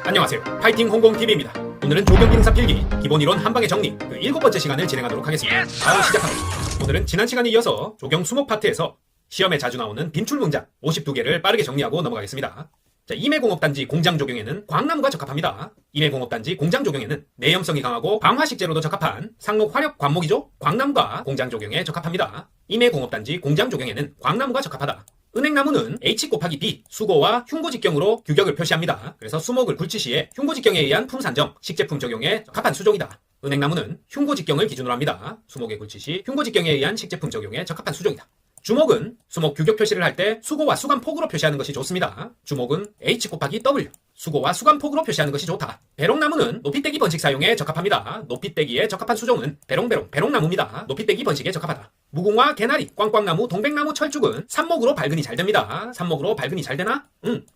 안녕하세요. 파이팅 홍공TV입니다. 오늘은 조경기능사 필기 기본이론 한방의 정리 그 7번째 시간을 진행하도록 하겠습니다. 바로 시작합니다. 오늘은 지난 시간에 이어서 조경 수목 파트에서 시험에 자주 나오는 빈출 문장 52개를 빠르게 정리하고 넘어가겠습니다. 자, 임해공업단지 공장 조경에는 광나무가 적합합니다. 임해공업단지 공장 조경에는 내염성이 강하고 방화식재로도 적합한 상록 화력 관목이죠. 광나무가 공장 조경에 적합합니다. 임해공업단지 공장 조경에는 광나무가 적합하다. 은행나무는 H 곱하기 B 수고와 흉고직경으로 규격을 표시합니다. 그래서 수목을 굴치 시에 흉고직경에 의한 품산정, 식제품 적용에 적합한 수종이다. 은행나무는 흉고직경을 기준으로 합니다. 수목에 굴치 시 흉고직경에 의한 식제품 적용에 적합한 수종이다. 주목은 수목 규격 표시를 할 때 수고와 수간폭으로 표시하는 것이 좋습니다. 주목은 H 곱하기 W 수고와 수간폭으로 표시하는 것이 좋다. 배롱나무는 높이떼기 번식 사용에 적합합니다. 높이떼기에 적합한 수종은 배롱나무입니다. 높이떼기 번식에 적합하다. 무궁화, 개나리, 꽝꽝나무, 동백나무, 철쭉은 삽목으로 발근이 잘 됩니다. 삽목으로 발근이 잘 되나?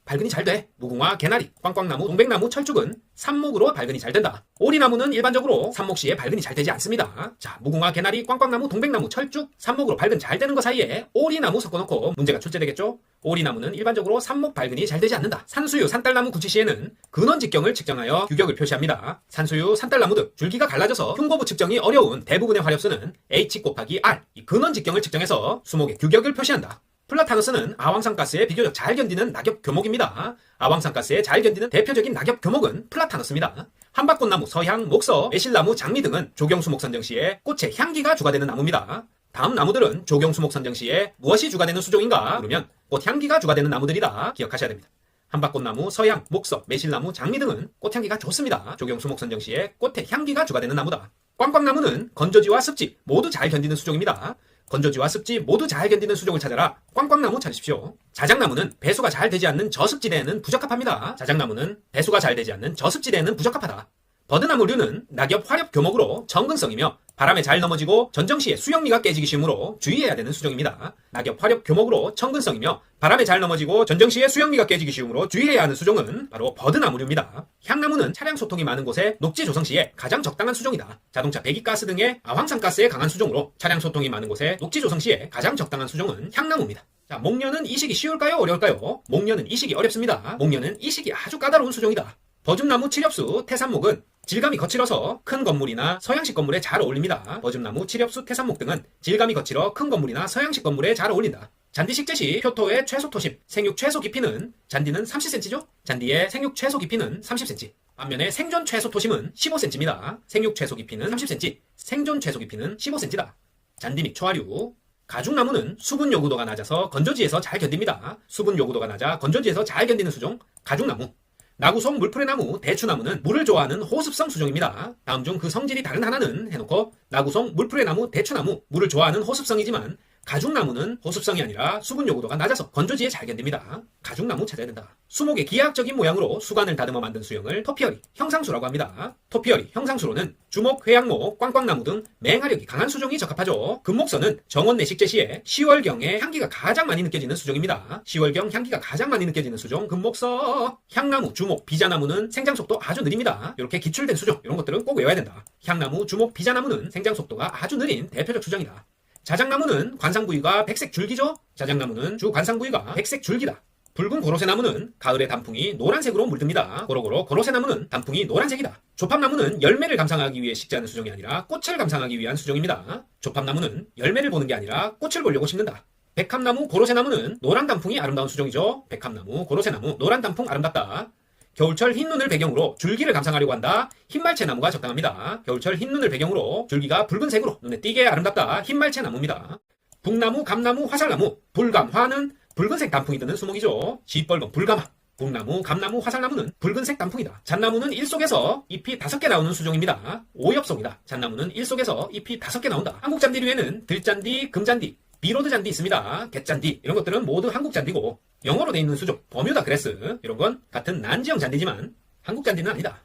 발근이 잘 돼. 무궁화, 개나리, 꽝꽝나무, 동백나무, 철쭉은 삽목으로 발근이 잘 된다. 오리나무는 일반적으로 삽목 시에 발근이 잘 되지 않습니다. 자, 무궁화, 개나리, 꽝꽝나무, 동백나무, 철쭉, 삽목으로 발근 잘 되는 것 사이에 오리나무 섞어놓고 문제가 출제되겠죠? 오리나무는 일반적으로 삽목 발근이 잘 되지 않는다. 산수유, 산딸나무 구치 시에는 근원직경을 측정하여 규격을 표시합니다. 산수유, 산딸나무 등 줄기가 갈라져서 흉고부 측정이 어려운 대부분의 화렵수는 H 곱하기 R, 이 근원직경을 측정해서 수목의 규격을 표시한다. 플라타너스는 아황산가스에 비교적 잘 견디는 낙엽 교목입니다. 아황산가스에 잘 견디는 대표적인 낙엽 교목은 플라타너스입니다. 한박꽃나무, 서향, 목서, 매실나무, 장미 등은 조경수목 선정 시에 꽃의 향기가 주가 되는 나무입니다. 다음 나무들은 조경수목 선정 시에 무엇이 주가 되는 수종인가? 그러면 꽃향기가 주가 되는 나무들이다. 기억하셔야 됩니다. 한박꽃나무, 서향, 목서, 매실나무, 장미 등은 꽃향기가 좋습니다. 조경수목 선정 시에 꽃의 향기가 주가 되는 나무다. 꽝꽝나무는 건조지와 습지 모두 잘 견디는 수종입니다. 건조지와 습지 모두 잘 견디는 수종을 찾아라. 꽝꽝나무 찾으십시오. 자작나무는 배수가 잘 되지 않는 저습지대에는 부적합합니다. 자작나무는 배수가 잘 되지 않는 저습지대에는 부적합하다. 버드나무류는 낙엽 화렵 교목으로 정근성이며 바람에 잘 넘어지고 전정 시에 수영미가 깨지기 쉬우므로 주의해야 되는 수종입니다. 낙엽 화렵 교목으로 정근성이며 바람에 잘 넘어지고 전정 시에 수영미가 깨지기 쉬우므로 주의해야 하는 수종은 바로 버드나무류입니다. 향나무는 차량 소통이 많은 곳에 녹지 조성 시에 가장 적당한 수종이다. 자동차 배기가스 등의 아황산가스에 강한 수종으로 차량 소통이 많은 곳에 녹지 조성 시에 가장 적당한 수종은 향나무입니다. 자, 목련은 이식이 쉬울까요? 어려울까요? 목련은 이식이 어렵습니다. 목련은 이식이 아주 까다로운 수종이다. 버줌나무 칠엽수, 태산목은 질감이 거칠어서 큰 건물이나 서양식 건물에 잘 어울립니다. 버줌나무, 칠엽수, 태산목 등은 질감이 거칠어 큰 건물이나 서양식 건물에 잘 어울린다. 잔디 식재시 표토의 최소 토심, 생육 최소 깊이는 잔디는 30cm죠? 잔디의 생육 최소 깊이는 30cm. 반면에 생존 최소 토심은 15cm입니다. 생육 최소 깊이는 30cm, 생존 최소 깊이는 15cm다. 잔디 및 초하류. 가죽나무는 수분 요구도가 낮아서 건조지에서 잘 견딥니다. 수분 요구도가 낮아 건조지에서 잘 견디는 수종, 가죽나무. 나구송, 물풀의나무, 대추나무는 물을 좋아하는 호습성 수종입니다. 다음 중 그 성질이 다른 하나는 해놓고 나구송, 물풀의나무, 대추나무, 물을 좋아하는 호습성이지만 가죽나무는 호습성이 아니라 수분 요구도가 낮아서 건조지에 잘 견딥니다. 가죽나무 찾아야 된다. 수목의 기하학적인 모양으로 수관을 다듬어 만든 수형을 토피어리, 형상수라고 합니다. 토피어리, 형상수로는 주목, 회양목, 꽝꽝나무 등 맹하력이 강한 수종이 적합하죠. 금목서는 정원 내식재 시에 10월경에 향기가 가장 많이 느껴지는 수종입니다. 10월경 향기가 가장 많이 느껴지는 수종 금목서. 향나무, 주목, 비자나무는 생장 속도 아주 느립니다. 이렇게 기출된 수종, 이런 것들은 꼭 외워야 된다. 향나무, 주목, 비자나무는 생장 속도가 아주 느린 대표적 수종이다. 자작나무는 관상부위가 백색 줄기죠? 자작나무는 주 관상부위가 백색 줄기다. 붉은 고로쇠나무는 가을에 단풍이 노란색으로 물듭니다. 고로고로 고로쇠나무는 단풍이 노란색이다. 조팝나무는 열매를 감상하기 위해 식재하는 수종이 아니라 꽃을 감상하기 위한 수종입니다. 조팝나무는 열매를 보는 게 아니라 꽃을 보려고 심는다. 백합나무, 고로쇠나무는 노란 단풍이 아름다운 수종이죠. 백합나무, 고로쇠나무, 노란 단풍 아름답다. 겨울철 흰눈을 배경으로 줄기를 감상하려고 한다. 흰말채나무가 적당합니다. 겨울철 흰눈을 배경으로 줄기가 붉은색으로 눈에 띄게 아름답다. 흰말채나무입니다. 북나무, 감나무, 화살나무, 불감, 화는 붉은색 단풍이 드는 수목이죠. 시뻘건 불감화. 북나무, 감나무, 화살나무는 붉은색 단풍이다. 잣나무는 일속에서 잎이 5개 나오는 수종입니다. 오엽속이다. 잣나무는 일속에서 잎이 5개 나온다. 한국잔디류에는 들잔디, 금잔디, 비로드 잔디 있습니다. 갯잔디 이런 것들은 모두 한국 잔디고 영어로 돼 있는 수종 버뮤다 그래스 이런 건 같은 난지형 잔디지만 한국 잔디는 아니다.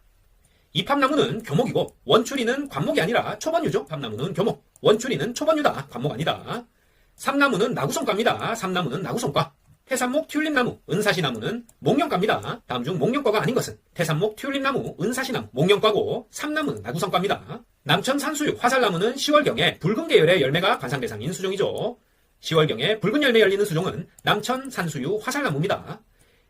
이팝나무는 교목이고 원추리는 관목이 아니라 초번유죠. 팝나무는 교목, 원추리는 초번유다. 관목 아니다. 삼나무는 나구송과입니다. 삼나무는 나구송과. 태산목, 튤립나무, 은사시나무는 목련과입니다. 다음 중 목련과가 아닌 것은 태산목, 튤립나무, 은사시나무, 목련과고 삼나무는 나구송과입니다. 남천 산수유, 화살나무는 10월경에 붉은 계열의 열매가 관상 대상인 수종이죠. 10월경에 붉은 열매 열리는 수종은 남천, 산수유, 화살나무입니다.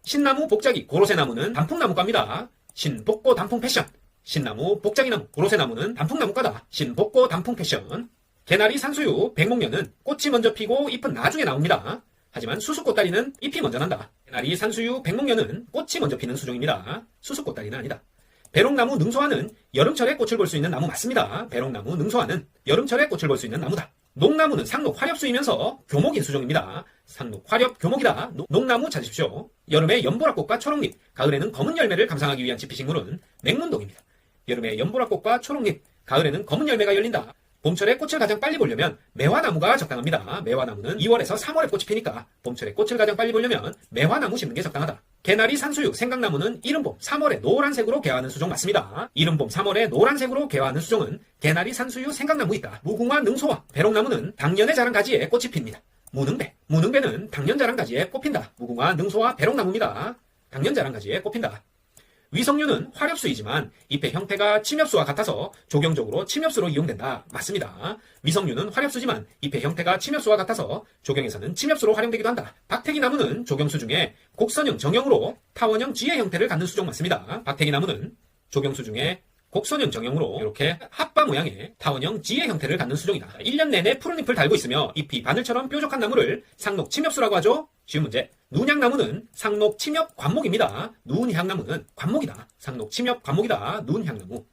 신나무, 복자기, 고로쇠나무는 단풍나무과입니다. 신복고 단풍 패션. 신나무, 복장이나무, 고로쇠나무는 단풍나무과다. 신복고 단풍 패션. 개나리, 산수유, 백목련은 꽃이 먼저 피고 잎은 나중에 나옵니다. 하지만 수수꽃다리는 잎이 먼저 난다. 개나리, 산수유, 백목련은 꽃이 먼저 피는 수종입니다. 수수꽃다리는 아니다. 배롱나무, 능소화는 여름철에 꽃을 볼 수 있는 나무 맞습니다. 배롱나무, 능소화는 여름철에 꽃을 볼 수 있는 나무다. 녹나무는 상록, 화렵수이면서 교목인 수종입니다. 상록, 화렵, 교목이다. 녹나무 찾으십시오. 여름에 연보라꽃과 초록잎, 가을에는 검은 열매를 감상하기 위한 집피식물은 맹문동입니다. 여름에 연보라꽃과 초록잎, 가을에는 검은 열매가 열린다. 봄철에 꽃을 가장 빨리 보려면 매화나무가 적당합니다. 매화나무는 2월에서 3월에 꽃이 피니까 봄철에 꽃을 가장 빨리 보려면 매화나무 심는 게 적당하다. 개나리, 산수유, 생강나무는 이른봄 3월에 노란색으로 개화하는 수종 맞습니다. 이른봄 3월에 노란색으로 개화하는 수종은 개나리, 산수유, 생강나무 있다. 무궁화, 능소화, 배롱나무는 당년에 자란 가지에 꽃이 핍니다. 무능배는 당년 자란 가지에 꽃핀다. 무궁화, 능소화, 배롱나무입니다. 당년 자란 가지에 꽃핀다. 위성류는 화렵수이지만 잎의 형태가 침엽수와 같아서 조경적으로 침엽수로 이용된다. 맞습니다. 위성류는 화렵수지만 잎의 형태가 침엽수와 같아서 조경에서는 침엽수로 활용되기도 한다. 박태기나무는 조경수 중에 곡선형 정형으로 타원형 지의 형태를 갖는 수종 맞습니다. 박태기나무는 조경수 중에 곡선형 정형으로 이렇게 핫바 모양의 타원형 지의 형태를 갖는 수종이다. 1년 내내 푸른 잎을 달고 있으며 잎이 바늘처럼 뾰족한 나무를 상록 침엽수라고 하죠. 쉬운 문제. 눈향나무는 상록 침엽 관목입니다. 눈향나무는 관목이다. 상록 침엽 관목이다. 눈향나무.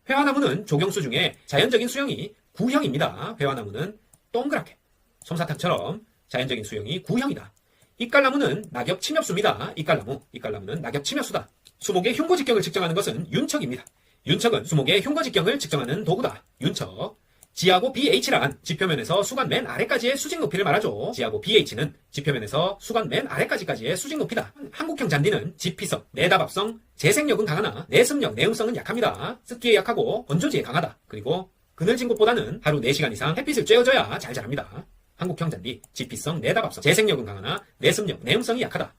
회화나무는 조경수 중에 자연적인 수형이 구형입니다. 회화나무는 동그랗게 솜사탕처럼 자연적인 수형이 구형이다. 이깔나무는 낙엽 침엽수입니다. 이깔나무는 낙엽 침엽수다. 수목의 흉고직경을 측정하는 것은 윤척입니다. 윤척은 수목의 흉고직경을 측정하는 도구다. 윤척. G하고 BH란 지표면에서 수간 맨 아래까지의 수직 높이를 말하죠. G하고 BH는 지표면에서 수간 맨 아래까지의 수직 높이다. 한국형 잔디는 지피성, 내답합성, 재생력은 강하나 내습력, 내음성은 약합니다. 습기에 약하고 건조지에 강하다. 그리고 그늘진 곳보다는 하루 4시간 이상 햇빛을 쬐어줘야 잘 자랍니다. 한국형 잔디, 지피성, 내답합성, 재생력은 강하나 내습력, 내음성이 약하다.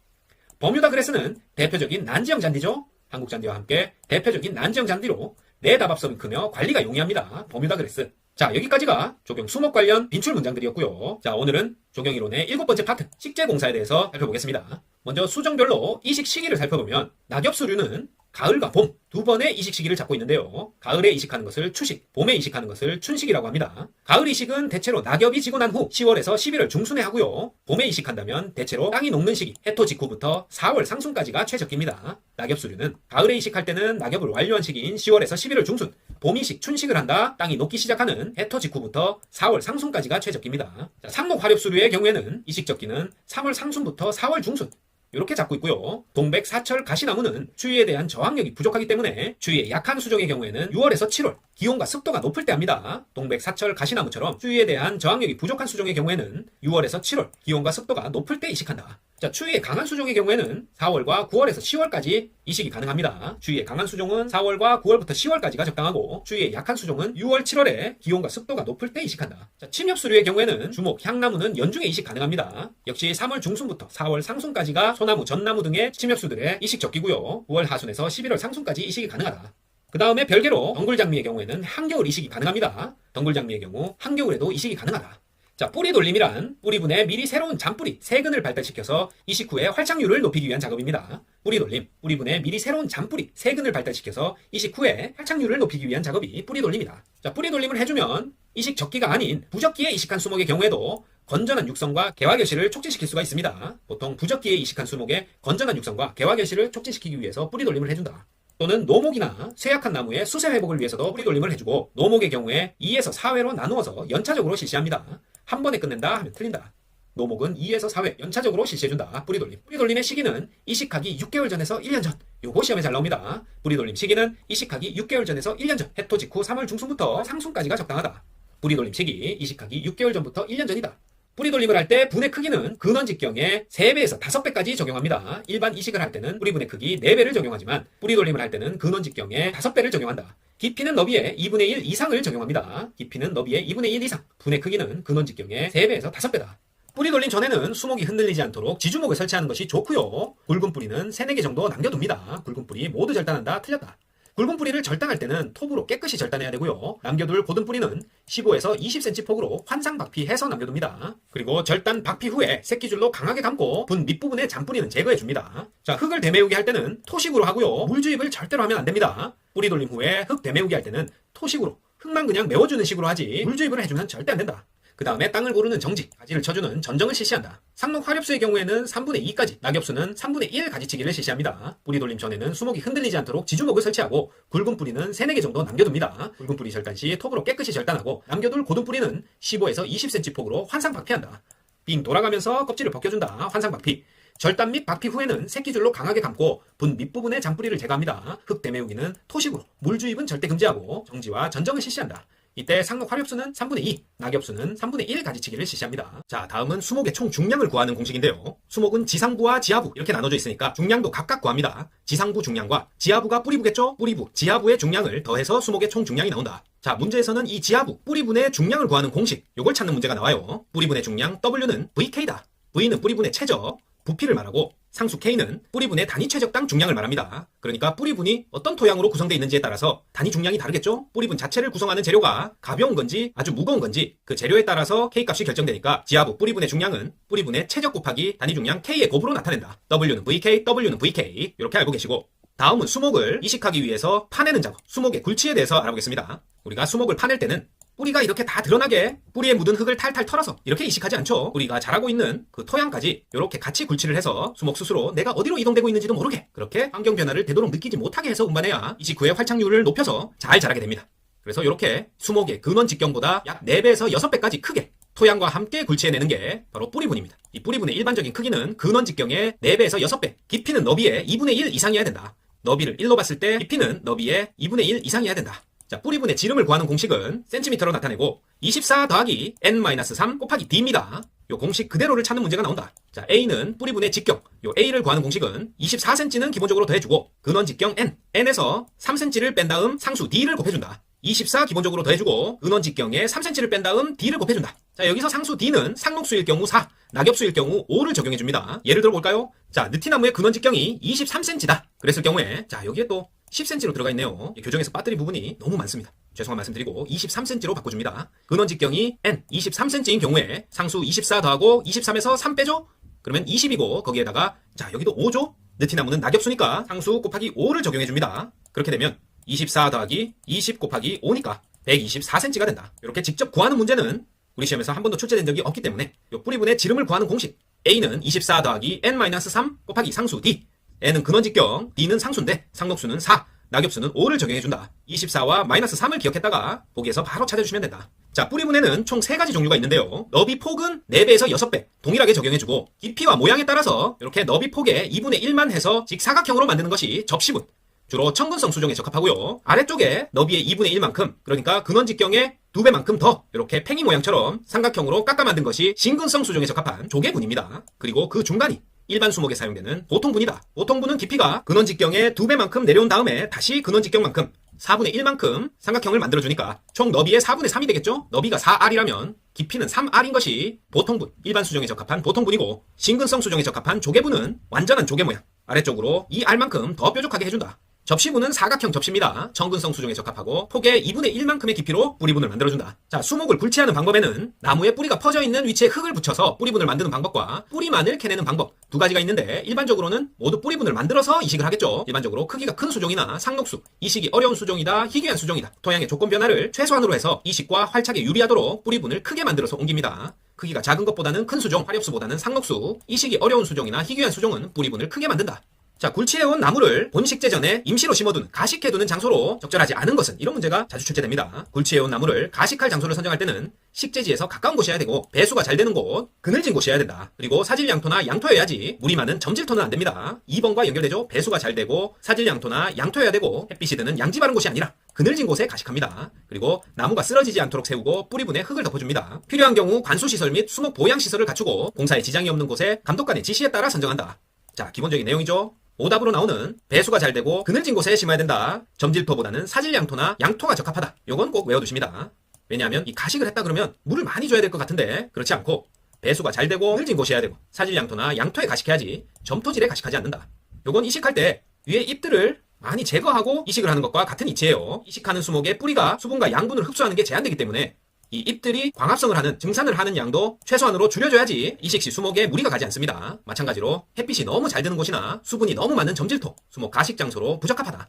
버뮤다 그레스는 대표적인 난지형 잔디죠. 한국 잔디와 함께 대표적인 난지형 잔디로 내답합성이 크며 관리가 용이합니다. 버뮤다 그레스. 자, 여기까지가 조경 수목 관련 빈출 문장들이었고요. 자, 오늘은 조경이론의 7번째 파트, 식재공사에 대해서 살펴보겠습니다. 먼저 수정별로 이식 시기를 살펴보면 낙엽수류는 가을과 봄 두 번의 이식 시기를 잡고 있는데요. 가을에 이식하는 것을 추식, 봄에 이식하는 것을 춘식이라고 합니다. 가을 이식은 대체로 낙엽이 지고 난 후 10월에서 11월 중순에 하고요. 봄에 이식한다면 대체로 땅이 녹는 시기, 해토 직후부터 4월 상순까지가 최적기입니다. 낙엽수류는 가을에 이식할 때는 낙엽을 완료한 시기인 10월에서 11월 중순, 봄 이식, 춘식을 한다. 땅이 녹기 시작하는 해토 직후부터 4월 상순까지가 최적기입니다. 상목 화렵수류의 경우에는 이식적기는 3월 상순부터 4월 중순, 이렇게 잡고 있고요. 동백, 사철, 가시나무는 추위에 대한 저항력이 부족하기 때문에 추위에 약한 수종의 경우에는 6월에서 7월, 기온과 습도가 높을 때 합니다. 동백, 사철, 가시나무처럼 추위에 대한 저항력이 부족한 수종의 경우에는 6월에서 7월, 기온과 습도가 높을 때 이식한다. 자, 추위에 강한 수종의 경우에는 4월과 9월에서 10월까지 이식이 가능합니다. 추위에 강한 수종은 4월과 9월부터 10월까지가 적당하고 추위에 약한 수종은 6월, 7월에 기온과 습도가 높을 때 이식한다. 자, 침엽수류의 경우에는 주목, 향나무는 연중에 이식 가능합니다. 역시 3월 중순부터 4월 상순까지가 소나무, 전나무 등의 침엽수들의 이식 적기고요. 9월 하순에서 11월 상순까지 이식이 가능하다. 그 다음에 별개로 덩굴장미의 경우에는 한겨울 이식이 가능합니다. 덩굴장미의 경우 한겨울에도 이식이 가능하다. 자, 뿌리 돌림이란 뿌리분에 미리 새로운 잔뿌리, 새근을 발달시켜서 이식 후에 활착률을 높이기 위한 작업입니다. 뿌리 돌림, 뿌리분에 미리 새로운 잔뿌리, 새근을 발달시켜서 이식 후에 활착률을 높이기 위한 작업이 뿌리 돌림이다. 자, 뿌리 돌림을 해주면 이식 적기가 아닌 부적기에 이식한 수목의 경우에도 건전한 육성과 개화 결실을 촉진시킬 수가 있습니다. 보통 부적기에 이식한 수목의 건전한 육성과 개화 결실을 촉진시키기 위해서 뿌리 돌림을 해준다. 또는 노목이나 쇠약한 나무의 수세 회복을 위해서도 뿌리 돌림을 해주고, 노목의 경우에 2에서 4회로 나누어서 연차적으로 실시합니다. 한 번에 끝낸다 하면 틀린다. 노목은 2에서 4회 연차적으로 실시해준다. 뿌리돌림. 뿌리돌림의 시기는 이식하기 6개월 전에서 1년 전. 요거 시험에 잘 나옵니다. 뿌리돌림 시기는 이식하기 6개월 전에서 1년 전. 해토 직후 3월 중순부터 상순까지가 적당하다. 뿌리돌림 시기 이식하기 6개월 전부터 1년 전이다. 뿌리돌림을 할 때 분의 크기는 근원직경의 3배에서 5배까지 적용합니다. 일반 이식을 할 때는 뿌리분의 크기 4배를 적용하지만 뿌리돌림을 할 때는 근원직경의 5배를 적용한다. 깊이는 너비의 2분의 1 이상을 적용합니다. 깊이는 너비의 2분의 1 이상. 분의 크기는 근원직경의 3배에서 5배다. 뿌리 돌림 전에는 수목이 흔들리지 않도록 지주목을 설치하는 것이 좋고요. 굵은 뿌리는 3, 4개 정도 남겨둡니다. 굵은 뿌리 모두 절단한다. 틀렸다. 굵은 뿌리를 절단할 때는 톱으로 깨끗이 절단해야 되고요. 남겨둘 고든 뿌리는 15에서 20cm 폭으로 환상 박피해서 남겨둡니다. 그리고 절단 박피 후에 새끼줄로 강하게 감고 분 밑부분의 잔뿌리는 제거해줍니다. 자, 흙을 대매우기 할 때는 토식으로 하고요. 물주입을 절대로 하면 안 됩니다. 뿌리 돌림 후에 흙 대매우기 할 때는 토식으로 흙만 그냥 메워주는 식으로 하지 물주입을 해주면 절대 안 된다. 그 다음에 땅을 고르는 정지, 가지를 쳐주는 전정을 실시한다. 상록 화렵수의 경우에는 3분의 2까지, 낙엽수는 3분의 1 가지치기를 실시합니다. 뿌리 돌림 전에는 수목이 흔들리지 않도록 지주목을 설치하고 굵은 뿌리는 3, 4개 정도 남겨둡니다. 굵은 뿌리 절단 시 톱으로 깨끗이 절단하고 남겨둘 고든 뿌리는 15에서 20cm 폭으로 환상 박피한다. 빙 돌아가면서 껍질을 벗겨준다. 환상 박피. 절단 및 박피 후에는 새끼줄로 강하게 감고 분 밑부분의 잔뿌리를 제거합니다. 흙 대매우기는 토식으로, 물주입은 절대 금지하고 정지와 전정을 실시한다. 이때 상록 화렵수는 3분의 2, 낙엽수는 3분의 1 가지치기를 실시합니다. 자, 다음은 수목의 총 중량을 구하는 공식인데요. 수목은 지상부와 지하부 이렇게 나눠져 있으니까 중량도 각각 구합니다. 지상부 중량과 지하부가 뿌리부겠죠? 뿌리부, 지하부의 중량을 더해서 수목의 총 중량이 나온다. 자, 문제에서는 이 지하부, 뿌리분의 중량을 구하는 공식, 요걸 찾는 문제가 나와요. 뿌리분의 중량 W는 VK다. V는 뿌리분의 최적, 부피를 말하고 상수 K는 뿌리분의 단위 최적당 중량을 말합니다. 그러니까 뿌리분이 어떤 토양으로 구성되어 있는지에 따라서 단위 중량이 다르겠죠? 뿌리분 자체를 구성하는 재료가 가벼운 건지 아주 무거운 건지 그 재료에 따라서 K값이 결정되니까 지하부 뿌리분의 중량은 뿌리분의 최적 곱하기 단위 중량 K의 곱으로 나타낸다. W는 VK, W는 VK 이렇게 알고 계시고 다음은 수목을 이식하기 위해서 파내는 작업, 수목의 굴치에 대해서 알아보겠습니다. 우리가 수목을 파낼 때는 뿌리가 이렇게 다 드러나게 뿌리에 묻은 흙을 탈탈 털어서 이렇게 이식하지 않죠. 뿌리가 자라고 있는 그 토양까지 이렇게 같이 굴치를 해서 수목 스스로 내가 어디로 이동되고 있는지도 모르게 그렇게 환경 변화를 되도록 느끼지 못하게 해서 운반해야 이식 후의 활착률을 높여서 잘 자라게 됩니다. 그래서 이렇게 수목의 근원 직경보다 약 4배에서 6배까지 크게 토양과 함께 굴치해내는 게 바로 뿌리분입니다. 이 뿌리분의 일반적인 크기는 근원 직경의 4배에서 6배, 깊이는 너비의 2분의 1 이상이어야 된다. 너비를 1로 봤을 때 깊이는 너비의 2분의 1 이상이어야 된다. 자, 뿌리분의 지름을 구하는 공식은 센티미터로 나타내고 24 더하기 n-3 곱하기 d입니다. 요 공식 그대로를 찾는 문제가 나온다. 자, A는 뿌리분의 직경, 요 A를 구하는 공식은 24cm는 기본적으로 더해주고 근원 직경 n, n에서 3cm를 뺀 다음 상수 d를 곱해준다. 24 기본적으로 더해주고 근원 직경에 3cm를 뺀 다음 d를 곱해준다. 자, 여기서 상수 d는 상록수일 경우 4, 낙엽수일 경우 5를 적용해줍니다. 예를 들어 볼까요? 자, 느티나무의 근원 직경이 23cm다. 그랬을 경우에 자, 여기에 또 10cm로 들어가 있네요. 교정에서 빠뜨린 부분이 너무 많습니다. 죄송한 말씀 드리고 23cm로 바꿔줍니다. 근원 직경이 n 23cm인 경우에 상수 24 더하고 23에서 3 빼죠? 그러면 20이고 거기에다가 자, 여기도 5죠? 느티나무는 낙엽수니까 상수 곱하기 5를 적용해줍니다. 그렇게 되면 24 더하기 20 곱하기 5니까 124cm가 된다. 이렇게 직접 구하는 문제는 우리 시험에서 한 번도 출제된 적이 없기 때문에 이 뿌리분의 지름을 구하는 공식 A는 24 더하기 n-3 곱하기 상수 D, n은 근원 직경, d는 상수인데 상록수는 4, 낙엽수는 5를 적용해준다. 24와 마이너스 3을 기억했다가 보기에서 바로 찾아주시면 된다. 자, 뿌리분에는 총 3가지 종류가 있는데요. 너비 폭은 4배에서 6배 동일하게 적용해주고 깊이와 모양에 따라서 이렇게 너비 폭의 2분의 1만 해서 직사각형으로 만드는 것이 접시분. 주로 청근성 수종에 적합하고요. 아래쪽에 너비의 2분의 1만큼, 그러니까 근원 직경의 2배만큼 더 이렇게 팽이 모양처럼 삼각형으로 깎아 만든 것이 신근성 수종에 적합한 조개분입니다. 그리고 그 중간이 일반 수목에 사용되는 보통분이다. 보통분은 깊이가 근원 직경의 2배만큼 내려온 다음에 다시 근원 직경만큼 4분의 1만큼 삼각형을 만들어주니까 총 너비의 4분의 3이 되겠죠? 너비가 4R이라면 깊이는 3R인 것이 보통분, 일반 수종에 적합한 보통분이고 신근성 수종에 적합한 조개분은 완전한 조개 모양, 아래쪽으로 2R만큼 더 뾰족하게 해준다. 접시분은 사각형 접시입니다. 청근성 수종에 적합하고 폭의 2분의 1만큼의 깊이로 뿌리분을 만들어준다. 자, 수목을 굴치하는 방법에는 나무에 뿌리가 퍼져 있는 위치에 흙을 붙여서 뿌리분을 만드는 방법과 뿌리만을 캐내는 방법 두 가지가 있는데 일반적으로는 모두 뿌리분을 만들어서 이식을 하겠죠. 일반적으로 크기가 큰 수종이나 상록수, 이식이 어려운 수종이다, 희귀한 수종이다, 토양의 조건 변화를 최소한으로 해서 이식과 활착에 유리하도록 뿌리분을 크게 만들어서 옮깁니다. 크기가 작은 것보다는 큰 수종, 화렵수보다는 상록수, 이식이 어려운 수종이나 희귀한 수종은 뿌리분을 크게 만든다. 자, 굴치해온 나무를 본 식재 전에 임시로 심어두는, 가식해두는 장소로 적절하지 않은 것은 이런 문제가 자주 출제됩니다. 굴치해온 나무를 가식할 장소를 선정할 때는 식재지에서 가까운 곳이어야 되고 배수가 잘 되는 곳, 그늘진 곳이어야 된다. 그리고 사질양토나 양토여야지 물이 많은 점질토는 안 됩니다. 2번과 연결되죠. 배수가 잘 되고 사질양토나 양토여야 되고 햇빛이 드는 양지 바른 곳이 아니라 그늘진 곳에 가식합니다. 그리고 나무가 쓰러지지 않도록 세우고 뿌리분에 흙을 덮어줍니다. 필요한 경우 관수시설 및 수목 보양시설을 갖추고 공사에 지장이 없는 곳에 감독관의 지시에 따라 선정한다. 자, 기본적인 내용이죠. 오답으로 나오는 배수가 잘 되고 그늘진 곳에 심어야 된다. 점질토보다는 사질양토나 양토가 적합하다. 요건 꼭 외워두십니다. 왜냐하면 이 가식을 했다 그러면 물을 많이 줘야 될 것 같은데 그렇지 않고 배수가 잘 되고 그늘진 곳이어야 되고 사질양토나 양토에 가식해야지 점토질에 가식하지 않는다. 요건 이식할 때 위에 잎들을 많이 제거하고 이식을 하는 것과 같은 이치예요. 이식하는 수목의 뿌리가 수분과 양분을 흡수하는 게 제한되기 때문에 이 잎들이 광합성을 하는, 증산을 하는 양도 최소한으로 줄여줘야지 이식 시 수목에 무리가 가지 않습니다. 마찬가지로 햇빛이 너무 잘 드는 곳이나 수분이 너무 많은 점질토, 수목 가식 장소로 부적합하다.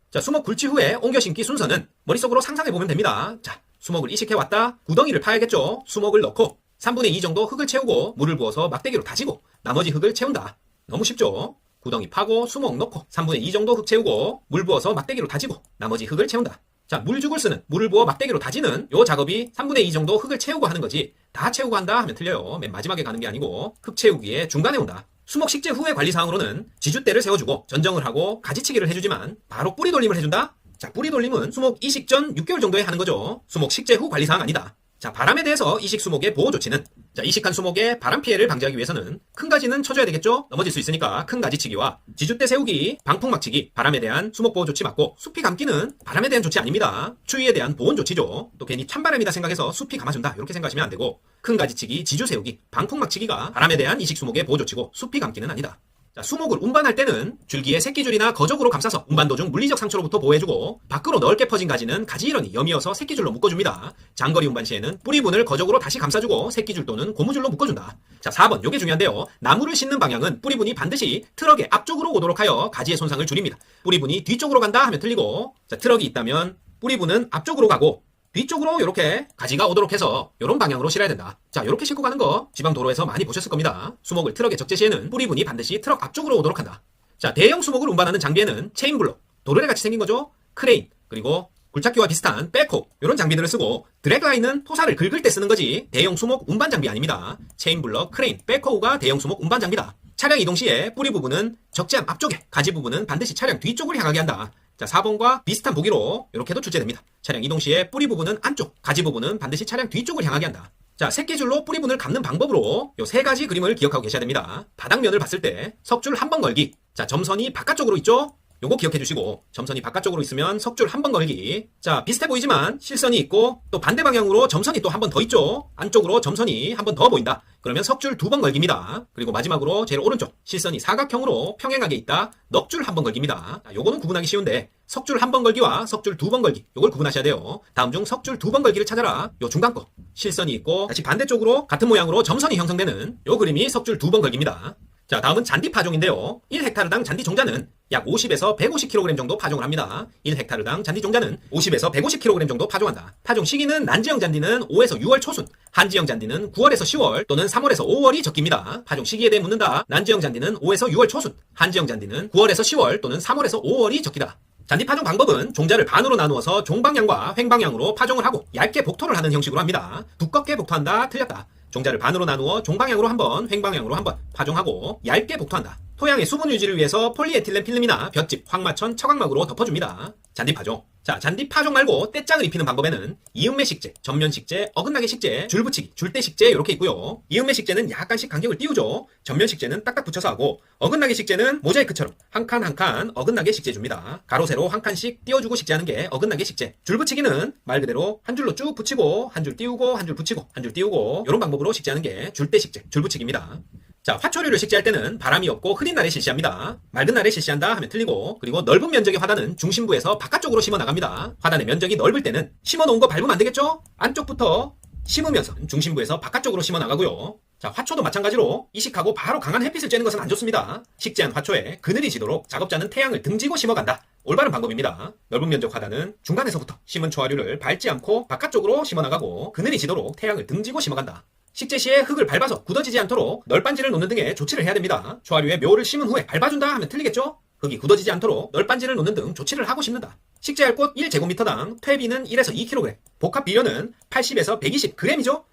자, 수목 굴치 후에 옮겨 심기 순서는 머릿속으로 상상해보면 됩니다. 자, 수목을 이식해왔다. 구덩이를 파야겠죠. 수목을 넣고 3분의 2 정도 흙을 채우고 물을 부어서 막대기로 다지고 나머지 흙을 채운다. 너무 쉽죠? 구덩이 파고 수목 넣고 3분의 2 정도 흙 채우고 물 부어서 막대기로 다지고 나머지 흙을 채운다. 자, 물죽을 쓰는, 물을 부어 막대기로 다지는 요 작업이 3분의 2 정도 흙을 채우고 하는 거지, 다 채우고 한다 하면 틀려요. 맨 마지막에 가는 게 아니고 흙 채우기에 중간에 온다. 수목 식재 후의 관리사항으로는 지주대를 세워주고 전정을 하고 가지치기를 해주지만 바로 뿌리 돌림을 해준다? 자, 뿌리 돌림은 수목 이식 전 6개월 정도에 하는 거죠. 수목 식재 후 관리사항 아니다. 자, 바람에 대해서 이식 수목의 보호 조치는, 자, 이식한 수목의 바람 피해를 방지하기 위해서는 큰 가지는 쳐줘야 되겠죠? 넘어질 수 있으니까 큰 가지치기와 지주대 세우기, 방풍 막치기, 바람에 대한 수목 보호 조치 맞고, 숲이 감기는 바람에 대한 조치 아닙니다. 추위에 대한 보온 조치죠. 또 괜히 찬바람이다 생각해서 숲이 감아준다, 이렇게 생각하시면 안 되고, 큰 가지치기, 지주 세우기, 방풍 막치기가 바람에 대한 이식 수목의 보호 조치고 숲이 감기는 아니다. 자, 수목을 운반할 때는 줄기에 새끼줄이나 거적으로 감싸서 운반 도중 물리적 상처로부터 보호해주고, 밖으로 넓게 퍼진 가지는 가지런히 여미어서 새끼줄로 묶어줍니다. 장거리 운반 시에는 뿌리분을 거적으로 다시 감싸주고 새끼줄 또는 고무줄로 묶어준다. 자, 4번, 요게 중요한데요. 나무를 싣는 방향은 뿌리분이 반드시 트럭의 앞쪽으로 오도록 하여 가지의 손상을 줄입니다. 뿌리분이 뒤쪽으로 간다 하면 틀리고, 자, 트럭이 있다면 뿌리분은 앞쪽으로 가고 뒤쪽으로 이렇게 가지가 오도록 해서 이런 방향으로 실어야 된다. 자, 이렇게 싣고 가는 거 지방 도로에서 많이 보셨을 겁니다. 수목을 트럭에 적재 시에는 뿌리분이 반드시 트럭 앞쪽으로 오도록 한다. 자, 대형 수목을 운반하는 장비에는 체인블록, 도르래 같이 생긴 거죠. 크레인, 그리고 굴착기와 비슷한 백호, 이런 장비들을 쓰고, 드래그라인은 토사를 긁을 때 쓰는 거지 대형 수목 운반 장비 아닙니다. 체인블럭, 크레인, 백호가 대형 수목 운반 장비다. 차량 이동 시에 뿌리 부분은 적재함 앞쪽에, 가지 부분은 반드시 차량 뒤쪽을 향하게 한다. 자, 4번과 비슷한 보기로 이렇게도 출제됩니다. 차량 이동 시에 뿌리 부분은 안쪽, 가지 부분은 반드시 차량 뒤쪽을 향하게 한다. 자, 새끼줄로 뿌리분을 감는 방법으로 요 세 가지 그림을 기억하고 계셔야 됩니다. 바닥면을 봤을 때 석줄 한 번 걸기. 자, 점선이 바깥쪽으로 있죠? 요거 기억해 주시고, 점선이 바깥쪽으로 있으면 석줄 한 번 걸기. 자, 비슷해 보이지만 실선이 있고 또 반대 방향으로 점선이 또 한 번 더 있죠? 안쪽으로 점선이 한 번 더 보인다. 그러면 석줄 2번 걸기입니다. 그리고 마지막으로 제일 오른쪽, 실선이 사각형으로 평행하게 있다. 넉줄 한 번 걸기입니다. 자, 요거는 구분하기 쉬운데 석줄 한 번 걸기와 석줄 2번 걸기, 요걸 구분하셔야 돼요. 다음 중 석줄 2번 걸기를 찾아라. 요 중간 거, 실선이 있고 다시 반대쪽으로 같은 모양으로 점선이 형성되는 요 그림이 석줄 2번 걸기입니다. 자, 다음은 잔디 파종인데요. 1헥타르당 잔디 종자는 약 50에서 150kg 정도 파종을 합니다. 1헥타르당 잔디 종자는 50에서 150kg 정도 파종한다. 파종 시기는 난지형 잔디는 5에서 6월 초순, 한지형 잔디는 9월에서 10월 또는 3월에서 5월이 적기입니다. 파종 시기에 대해 묻는다. 난지형 잔디는 5에서 6월 초순, 한지형 잔디는 9월에서 10월 또는 3월에서 5월이 적기다. 잔디 파종 방법은 종자를 반으로 나누어서 종방향과 횡방향으로 파종을 하고 얇게 복토를 하는 형식으로 합니다. 두껍게 복토한다, 틀렸다. 종자를 반으로 나누어 종방향으로 한번, 횡방향으로 한번 파종하고 얇게 복토한다. 토양의 수분 유지를 위해서 폴리에틸렌 필름이나 볏짚, 황마천, 처광막으로 덮어줍니다. 잔디 파종. 자, 잔디 파종 말고 떼짱을 입히는 방법에는 이음매 식재, 전면 식재, 어긋나게 식재, 줄 붙이기, 줄대 식재 이렇게 있고요. 이음매 식재는 약간씩 간격을 띄우죠. 전면 식재는 딱딱 붙여서 하고, 어긋나게 식재는 모자이크처럼 한 칸 한 칸 어긋나게 식재 줍니다. 가로 세로 한 칸씩 띄워주고 식재하는 게 어긋나게 식재. 줄 붙이기는 말 그대로 한 줄로 쭉 붙이고 한 줄 띄우고 한 줄 붙이고 한 줄 띄우고 이런 방법으로 식재하는 게 줄대 식재, 줄 붙이기입니다. 자, 화초류를 식재할 때는 바람이 없고 흐린 날에 실시합니다. 맑은 날에 실시한다 하면 틀리고, 그리고 넓은 면적의 화단은 중심부에서 바깥쪽으로 심어 나갑니다. 화단의 면적이 넓을 때는 심어 놓은 거 밟으면 안 되겠죠? 안쪽부터 심으면서 중심부에서 바깥쪽으로 심어 나가고요. 자, 화초도 마찬가지로 이식하고 바로 강한 햇빛을 쬐는 것은 안 좋습니다. 식재한 화초에 그늘이 지도록 작업자는 태양을 등지고 심어간다. 올바른 방법입니다. 넓은 면적 화단은 중간에서부터 심은 초화류를 밟지 않고 바깥쪽으로 심어 나가고, 그늘이 지도록 태양을 등지고 심어간다. 식재 시에 흙을 밟아서 굳어지지 않도록 널빤지를 놓는 등의 조치를 해야 됩니다. 초화류에 묘를 심은 후에 밟아준다 하면 틀리겠죠? 흙이 굳어지지 않도록 널빤지를 놓는 등 조치를 하고 심는다. 식재할 곳 1제곱미터당 퇴비는 1에서 2kg, 복합 비료는 80에서 120g이죠?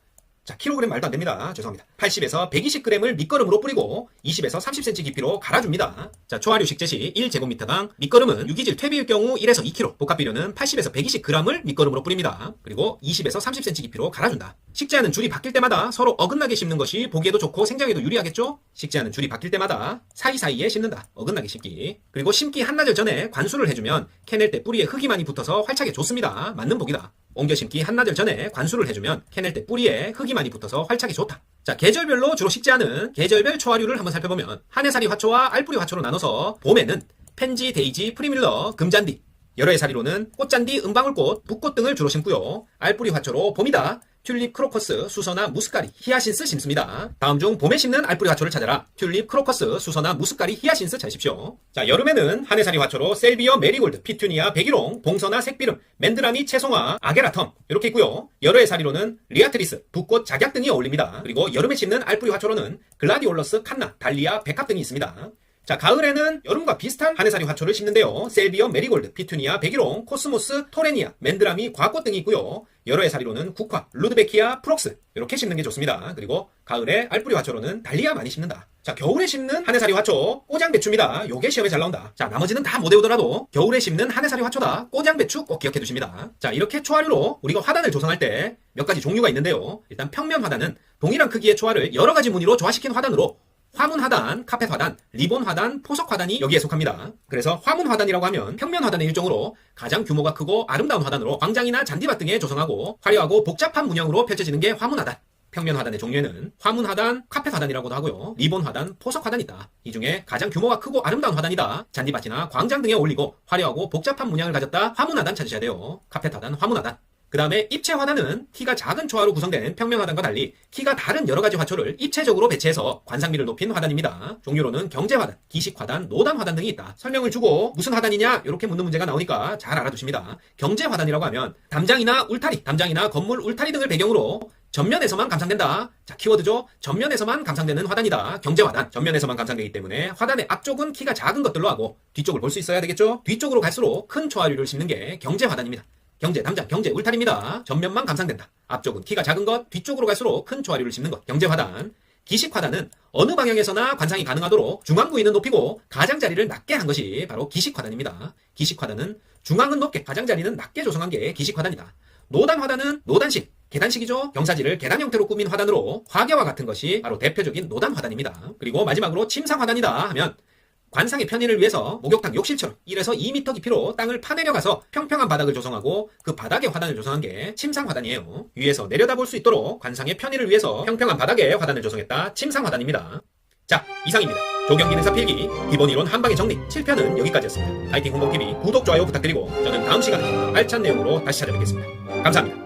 자, 킬로그램 말도 안 됩니다. 죄송합니다. 80에서 120g을 밑거름으로 뿌리고 20에서 30cm 깊이로 갈아줍니다. 자, 초화류 식재 시 1제곱미터당 밑거름은 유기질 퇴비일 경우 1에서 2kg, 복합비료는 80에서 120g을 밑거름으로 뿌립니다. 그리고 20에서 30cm 깊이로 갈아준다. 식재하는 줄이 바뀔 때마다 서로 어긋나게 심는 것이 보기에도 좋고 생장에도 유리하겠죠? 식재하는 줄이 바뀔 때마다 사이사이에 심는다. 어긋나게 심기. 그리고 심기 한나절 전에 관수를 해주면 캐낼 때 뿌리에 흙이 많이 붙어서 활착에 좋습니다. 맞는 복이다. 옮겨 심기 한나절 전에 관수를 해주면 캐낼 때 뿌리에 흙이 많이 붙어서 활착이 좋다. 자, 계절별로 주로 식재하는 계절별 초화류를 한번 살펴보면 한해살이 화초와 알뿌리 화초로 나눠서 봄에는 펜지, 데이지, 프리밀러, 금잔디. 여러 해살이로는 꽃잔디, 은방울꽃, 붓꽃 등을 주로 심고요. 알뿌리 화초로 봄이다. 튤립, 크로커스, 수서나 무스카리, 히아신스 심습니다. 다음 중 봄에 심는 알뿌리 화초를 찾아라. 튤립, 크로커스, 수서나 무스카리, 히아신스 찾으십시오. 자, 여름에는 한해살이 화초로 셀비어, 메리골드, 피투니아, 백일홍, 봉서나 색비름, 맨드라미, 채송화, 아게라텀 이렇게 있고요. 여러 해살이로는 리아트리스, 붓꽃, 작약 등이 어울립니다. 그리고 여름에 심는 알뿌리 화초로는 글라디올러스, 칸나, 달리아, 백합 등이 있습니다. 자, 가을에는 여름과 비슷한 한해살이 화초를 심는데요. 셀비어, 메리골드, 피투니아, 백일홍, 코스모스, 토레니아, 맨드라미, 과꽃 등이 있고요. 여러 해살이로는 국화, 루드베키아, 프록스 이렇게 심는 게 좋습니다. 그리고 가을에 알뿌리 화초로는 달리아 많이 심는다. 자, 겨울에 심는 한해살이 화초 꼬장배추입니다. 요게 시험에 잘 나온다. 자, 나머지는 다 못 외우더라도 겨울에 심는 한해살이 화초다. 꼬장배추 꼭 기억해 두십니다. 자, 이렇게 초화류로 우리가 화단을 조성할 때 몇 가지 종류가 있는데요. 일단 평면 화단은 동일한 크기의 초화를 여러 가지 무늬로 조화시킨 화단으로 화문 화단, 카펫 화단, 리본 화단, 포석 화단이 여기에 속합니다. 그래서 화문 화단이라고 하면 평면 화단의 일종으로 가장 규모가 크고 아름다운 화단으로 광장이나 잔디밭 등에 조성하고 화려하고 복잡한 문양으로 펼쳐지는 게 화문 화단. 평면 화단의 종류에는 화문 화단, 카펫 화단이라고도 하고요. 리본 화단, 포석 화단이 있다. 이 중에 가장 규모가 크고 아름다운 화단이다. 잔디밭이나 광장 등에 어울리고 화려하고 복잡한 문양을 가졌다. 화문 화단 찾으셔야 돼요. 카펫 화단, 화문 화단. 그 다음에 입체 화단은 키가 작은 초화로 구성된 평면 화단과 달리 키가 다른 여러 가지 화초를 입체적으로 배치해서 관상미를 높인 화단입니다. 종류로는 경제 화단, 기식 화단, 노단 화단 등이 있다. 설명을 주고 무슨 화단이냐 이렇게 묻는 문제가 나오니까 잘 알아두십니다. 경제 화단이라고 하면 담장이나 울타리, 담장이나 건물 울타리 등을 배경으로 전면에서만 감상된다. 자, 키워드죠. 전면에서만 감상되는 화단이다. 경제 화단. 전면에서만 감상되기 때문에 화단의 앞쪽은 키가 작은 것들로 하고 뒤쪽을 볼 수 있어야 되겠죠. 뒤쪽으로 갈수록 큰 초화류를 심는 게 경제 화단입니다. 경제, 담장, 경제, 울타리입니다. 전면만 감상된다. 앞쪽은 키가 작은 것, 뒤쪽으로 갈수록 큰 초화류를 심는 것. 경제 화단. 기식 화단은 어느 방향에서나 관상이 가능하도록 중앙 부위는 높이고 가장자리를 낮게 한 것이 바로 기식 화단입니다. 기식 화단은 중앙은 높게, 가장자리는 낮게 조성한 게 기식 화단이다. 노단 화단은 노단식, 계단식이죠. 경사지를 계단 형태로 꾸민 화단으로 화계와 같은 것이 바로 대표적인 노단 화단입니다. 그리고 마지막으로 침상 화단이다 하면 관상의 편의를 위해서 목욕탕 욕실처럼 1에서 2m 깊이로 땅을 파내려가서 평평한 바닥을 조성하고 그 바닥에 화단을 조성한 게 침상 화단이에요. 위에서 내려다볼 수 있도록 관상의 편의를 위해서 평평한 바닥에 화단을 조성했다. 침상 화단입니다. 자, 이상입니다. 조경기능사 필기 기본 이론 한방의 정리 7편은 여기까지였습니다. 파이팅 홍보TV 구독, 좋아요 부탁드리고 저는 다음 시간에 알찬 내용으로 다시 찾아뵙겠습니다. 감사합니다.